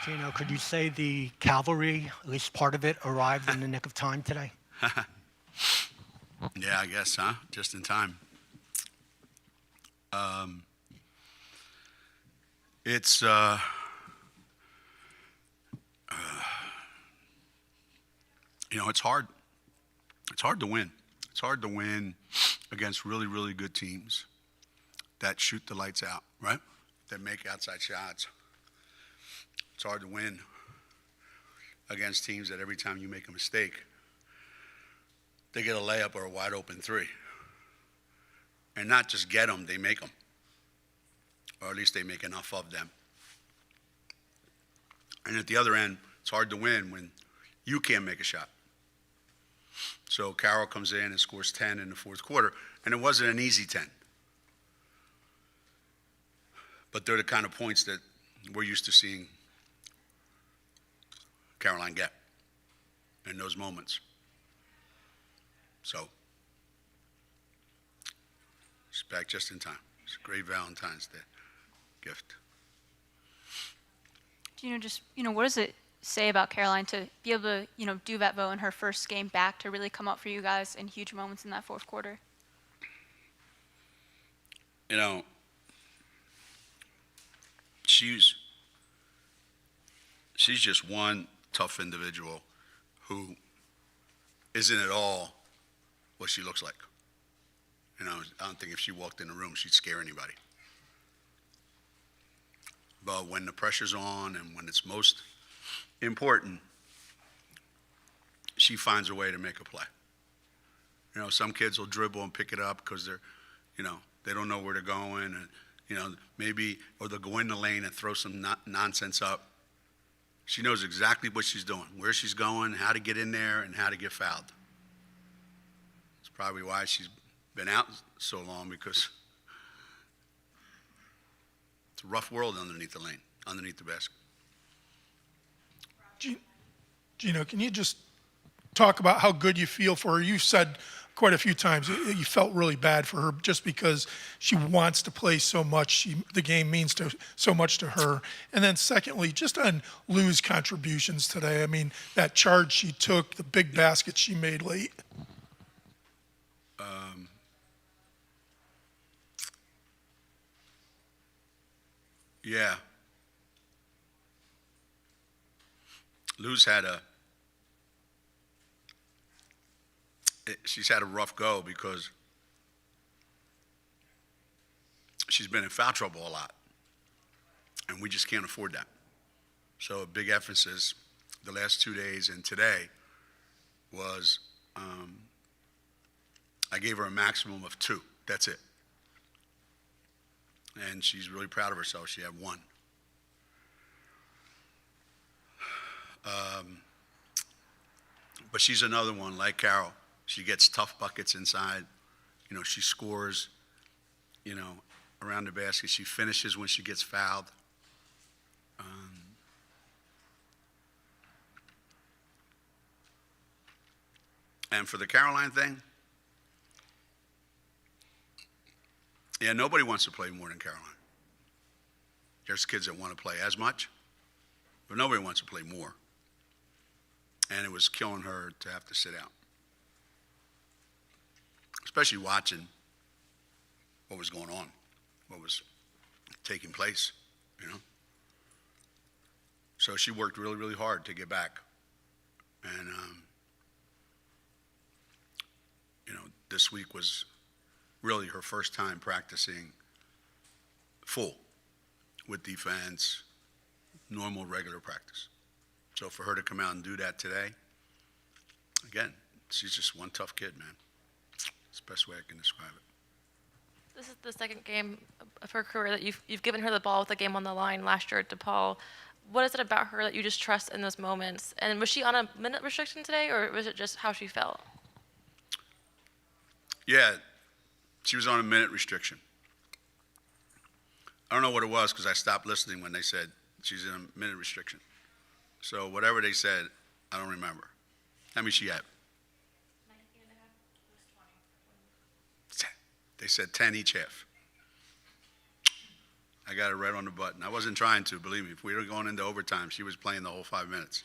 Geno, could you say the cavalry, at least part of it, arrived in the nick of time today? Yeah, I guess, huh? Just in time. It's it's hard. It's hard to win. It's hard to win against really, really good teams that shoot the lights out, right? That make outside shots. It's hard to win against teams that every time you make a mistake, they get a layup or a wide open three. And not just get them, they make them. Or at least they make enough of them. And at the other end, it's hard to win when you can't make a shot. So Carroll comes in and scores 10 in the fourth quarter, and it wasn't an easy 10. But they're the kind of points that we're used to seeing Caroline get in those moments. So it's back just in time. It's a great Valentine's Day gift. What does it say about Caroline to be able to, do that though in her first game back to really come up for you guys in huge moments in that fourth quarter? She's just one tough individual who isn't at all what she looks like. I don't think if she walked in the room, she'd scare anybody. But when the pressure's on and when it's most important, she finds a way to make a play. Some kids will dribble and pick it up because they're, they don't know where they're going, and maybe, or they'll go in the lane and throw some nonsense up. She knows exactly what she's doing, where she's going, how to get in there, and how to get fouled. It's probably why she's been out so long, because it's a rough world underneath the lane, underneath the basket. Geno, can you just talk about how good you feel for her? You said quite a few times you felt really bad for her just because she wants to play so much. The game means so much to her. And then secondly, just on Lou's contributions today, that charge she took, the big basket she made late. Yeah. Lou's she's had a rough go because she's been in foul trouble a lot, and we just can't afford that. So a big emphasis the last 2 days and today was I gave her a maximum of 2. That's it. And she's really proud of herself. She had 1. But she's another one, like Carol. She gets tough buckets inside. She scores, around the basket. She finishes when she gets fouled. And for the Caroline thing, yeah, nobody wants to play more than Caroline. There's kids that want to play as much, but nobody wants to play more. And it was killing her to have to sit out, especially watching what was going on, what was taking place, So she worked really, really hard to get back. And, this week was really her first time practicing full with defense, normal, regular practice. So for her to come out and do that today, again, she's just one tough kid, man. It's the best way I can describe it. This is the second game of her career that you've given her the ball with the game on the line last year at DePaul. What is it about her that you just trust in those moments? And was she on a minute restriction today, or was it just how she felt? Yeah, she was on a minute restriction. I don't know what it was because I stopped listening when they said she's in a minute restriction. So whatever they said, I don't remember. How many she had? 19 and a half. It was 20. 10. They said 10 each half. I got it right on the button. I wasn't trying to, believe me. If we were going into overtime, she was playing the whole 5 minutes.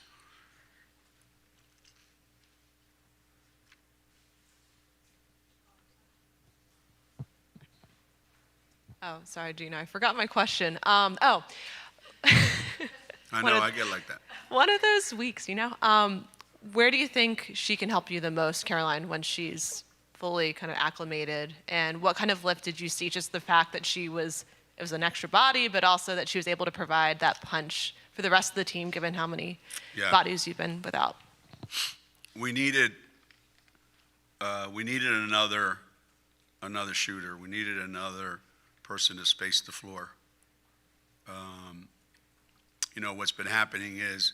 Oh, sorry, Gina. I forgot my question. I know, One of- I get like that. One of those weeks, where do you think she can help you the most, Caroline, when she's fully kind of acclimated? And what kind of lift did you see? Just the fact that it was an extra body, but also that she was able to provide that punch for the rest of the team, given how many bodies you've been without. We needed another shooter. We needed another person to space the floor. What's been happening is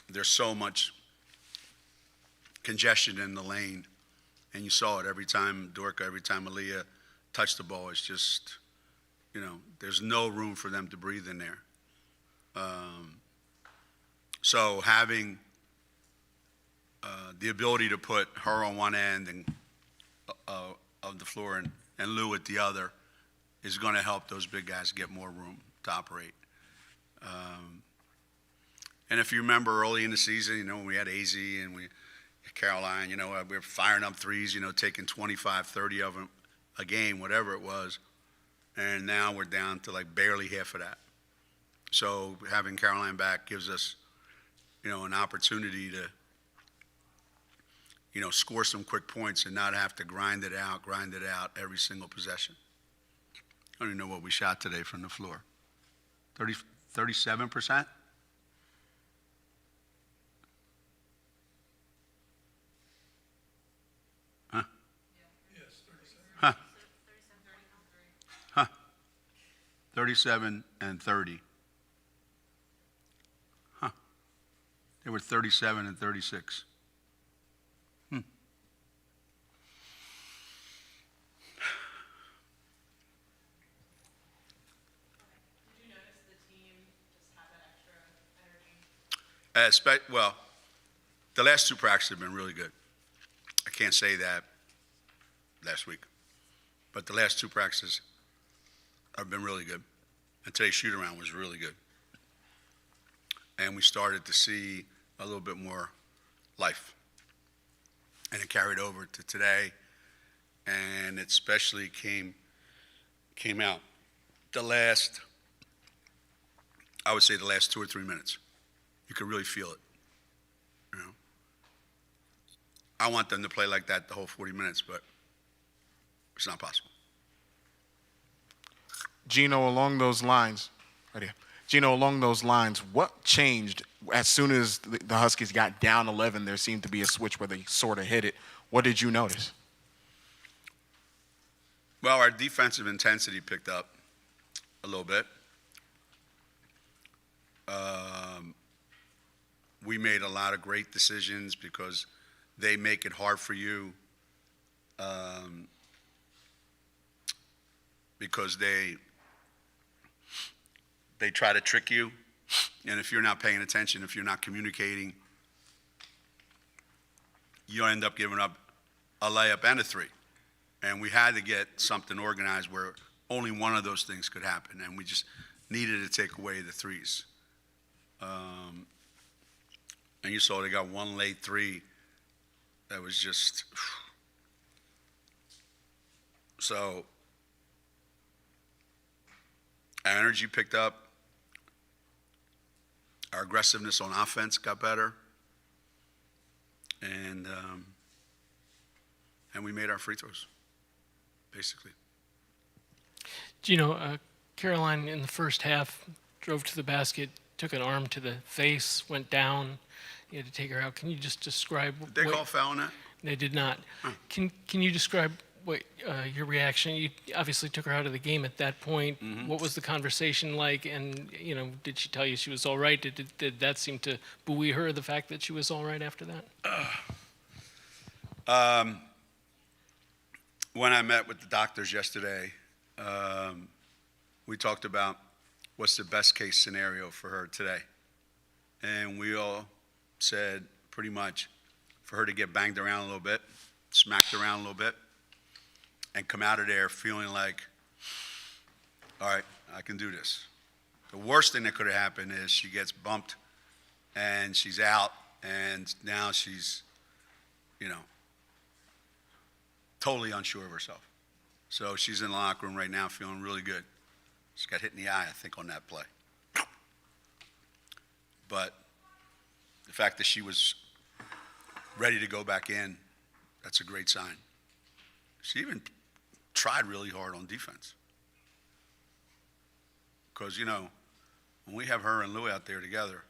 there's so much congestion in the lane, and you saw it every time Dorka, every time Aaliyah touched the ball. It's just, there's no room for them to breathe in there. So having the ability to put her on one end and of the floor and Lou at the other is going to help those big guys get more room to operate. And if you remember early in the season, when we had AZ and Caroline, we were firing up threes, taking 25, 30 of them a game, whatever it was. And now we're down to like barely half of that. So having Caroline back gives us, an opportunity to, score some quick points and not have to grind it out every single possession. I don't even know what we shot today from the floor. 37%? Huh? Yes, 37. Huh? 37 and 30. Huh. They were 37 and 36. Did you notice the team just had that extra energy? Well, the last two practices have been really good. I can't say that last week, but the last two practices have been really good. And today's shoot-around was really good. And we started to see a little bit more life. And it carried over to today, and it especially came out I would say the last 2 or 3 minutes. You could really feel it. I want them to play like that the whole 40 minutes, but it's not possible. Geno, along those lines, what changed as soon as the Huskies got down 11? There seemed to be a switch where they sort of hit it. What did you notice? Well, our defensive intensity picked up a little bit. We made a lot of great decisions because they make it hard for you because they try to trick you. And if you're not paying attention, if you're not communicating, you end up giving up a layup and a three. And we had to get something organized where only one of those things could happen. And we just needed to take away the threes. And you saw they got one late three that was just, so our energy picked up. Our aggressiveness on offense got better. And we made our free throws, basically. Caroline in the first half drove to the basket, took an arm to the face, went down. You had to take her out. Can you just describe? Did they call foul on that? They did not. Oh. Can you describe what your reaction? You obviously took her out of the game at that point. Mm-hmm. What was the conversation like? And did she tell you she was all right? Did that seem to buoy her, the fact that she was all right after that? When I met with the doctors yesterday, we talked about what's the best case scenario for her today. And we all said pretty much for her to get banged around a little bit, smacked around a little bit, and come out of there feeling like all right, I can do this. The worst thing that could have happened is she gets bumped and she's out, and now she's, totally unsure of herself. So she's in the locker room right now feeling really good. She got hit in the eye, I think, on that play. But the fact that she was ready to go back in, that's a great sign. She even tried really hard on defense. Because, when we have her and Lou out there together,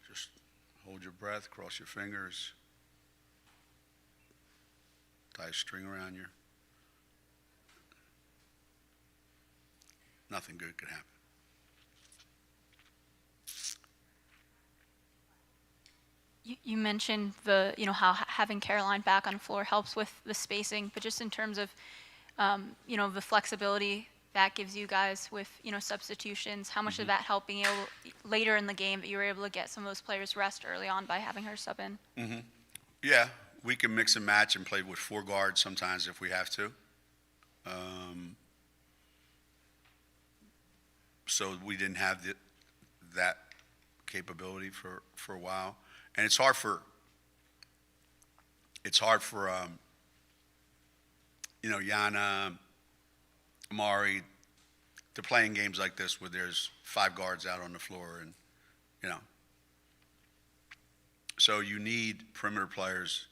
just hold your breath, cross your fingers, tie a string around you. Nothing good could happen. You mentioned how having Caroline back on the floor helps with the spacing, but just in terms of, the flexibility that gives you guys with, substitutions, how much did that help being able, later in the game, that you were able to get some of those players rest early on by having her sub in? Yeah, we can mix and match and play with 4 guards sometimes if we have to. So we didn't have that capability for a while. And it's hard for Yana, Amari, to play in games like this where there's 5 guards out on the floor, and so you need perimeter players.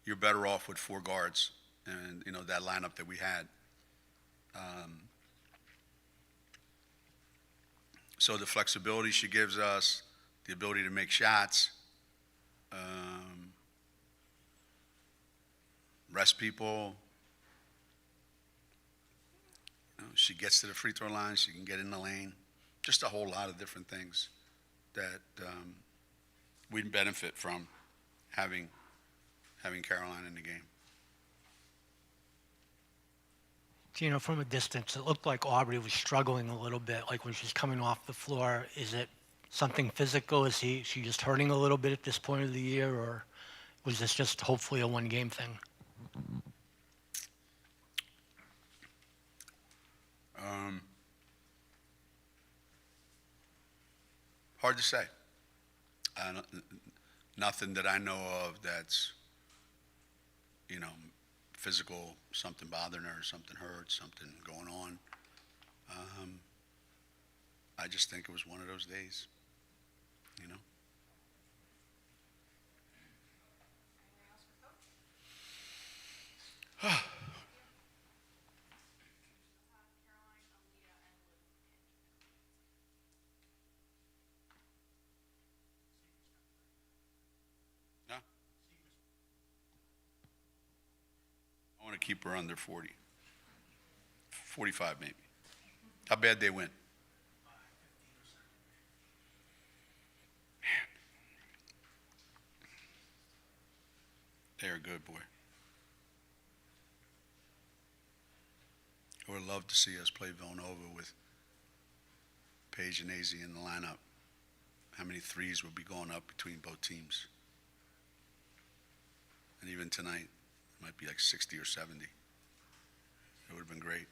You're better off with 4 guards, and that lineup that we had. So the flexibility she gives us, the ability to make shots, rest people. She gets to the free throw line. She can get in the lane. Just a whole lot of different things that we benefit from having Caroline in the game. From a distance, it looked like Aubrey was struggling a little bit, like when she's coming off the floor. Is it something physical? Is she just hurting a little bit at this point of the year, or was this just hopefully a one-game thing? Hard to say. Nothing that I know of that's, physical, something bothering her, something hurts, something going on. I just think it was one of those days, Yeah. I want to keep her under 40. 45 maybe. How bad they win? Man. They're good, boy. I would love to see us play Villanova with Paige and AZ in the lineup. How many threes would be going up between both teams? And even tonight, it might be like 60 or 70. It would have been great.